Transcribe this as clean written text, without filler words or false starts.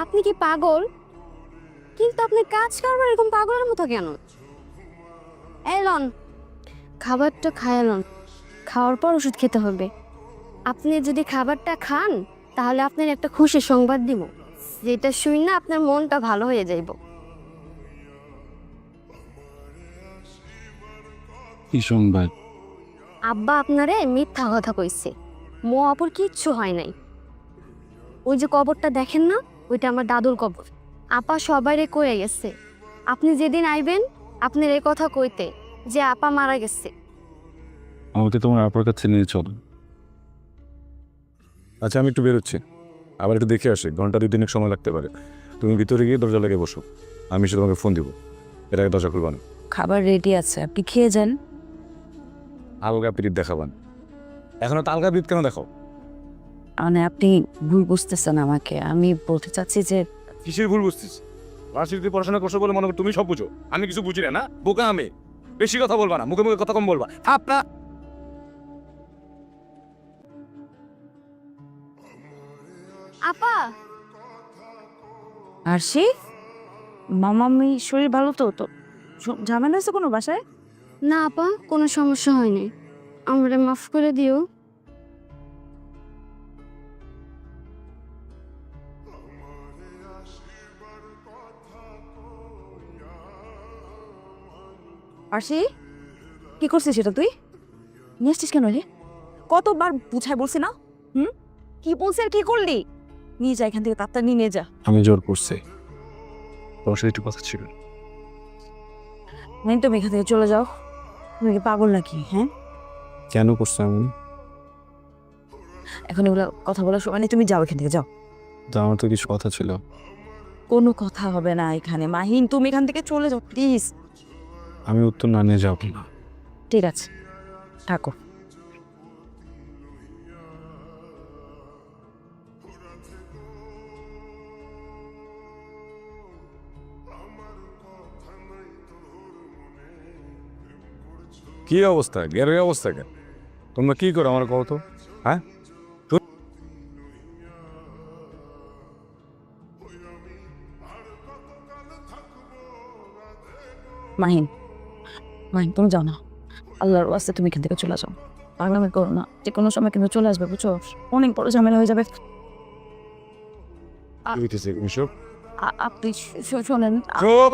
আপনি কি পাগল? কিন্তু আপনি কাজ করবেন এরকম পাগলের মতো কেন? এলন, খাবারটা খায়ালন, খাওয়ার পর ওষুধ খেতে হবে। আপনি যদি খাবারটা খান তাহলে আপনার একটা খুশি সংবাদ দিব, যেটা শুই না আপনার মনটা ভালো হয়ে যাইব। কি সংবাদ? আব্বা আপনারে মিথ্যা কথা কইছে, মো অপর কিচ্ছু হয় নাই। ওই যে কবরটা দেখেন না, ওইটা আমার দাদুর কবর। আপা সবাইরে কয়ে গেছে আপনি যেদিন আইবেন আপনার এই কথা কইতে যে আপা মারা গেছে। আমাকে তোমার আপার কাছে নিয়ে চলো। আচ্ছা, আমি একটু বেরোচ্ছি, আবার একটু দেখে আসি, ঘন্টা 2-3 সময় লাগতে পারে। তুমি ভিতরে গিয়ে দরজা লেগে বসো, আমি এসে তোমাকে ফোন দিব। এর আগে দরজা খুলবা না। খাবার রেডি আছে, আপনি খেয়ে যান। আলগা পিরিত দেখাবান, এখনো তো আলগা পিরিত কেন দেখো? মানে আপনি ভুল বুঝতেছেন আমাকে, আমি বলতে চাচ্ছি যে কিসের ভুল বুঝছিস? ভার্সিটিতে পড়াশোনা করছো বলে মনে কর তুমি সব বুঝো, আমি কিছু বুঝি না। বোকা আমি। বেশি কথা বলবা না, মুখে মুখে কথা কম বলবা। আপনার আপা, আরশি, মামামি শরীর ভালো তো? তো ঝামেলা হয়েছে কোনো বাসায়? না আপা, কোনো সমস্যা হয়নি, আমারে মাফ করে দিও। আরশি, কি করছিস সেটা তুই? নিয়ে আসছিস কেন রে? কতবার বুঝাই বলছি না? কি বলছি আর কি করলি? নিয়ে যা এখান থেকে, তাড়াতাড়ি নিয়ে যা। আমি জোর করছি, তোমার সাথে একটু কথা ছিল। মানে তুমি এখান থেকে চলে যাও। তুমি কি পাগল নাকি? হ্যাঁ, কেন করছো এমন? এখন এগুলো কথা বলার সময় নেই, তুমি যাও এখান থেকে, যাও। তো আমার তো কিছু কথা ছিল। কোনো কথা হবে না এখানে। মাহিন, তুমি এখান থেকে চলে যাও প্লিজ। আমি উত্তর না নিয়ে যাবো না। ঠিক আছে, থাকো। কি অবস্থা, গের অবস্থা কেন? তোমরা কি করো আমার কত? হ্যাঁ, মাহিন, মাহিন তুমি যাও না, আল্লাহর ওয়াস্তে তুমি এখান থেকে চলে যাও। পাগলামি করো না, যে কোনো সময় কিন্তু চলে আসবে, বুঝছো? অনেক বড় ঝামেলা হয়ে যাবে। কি হইতেছে এসব? আপনি শোনেন, চুপ!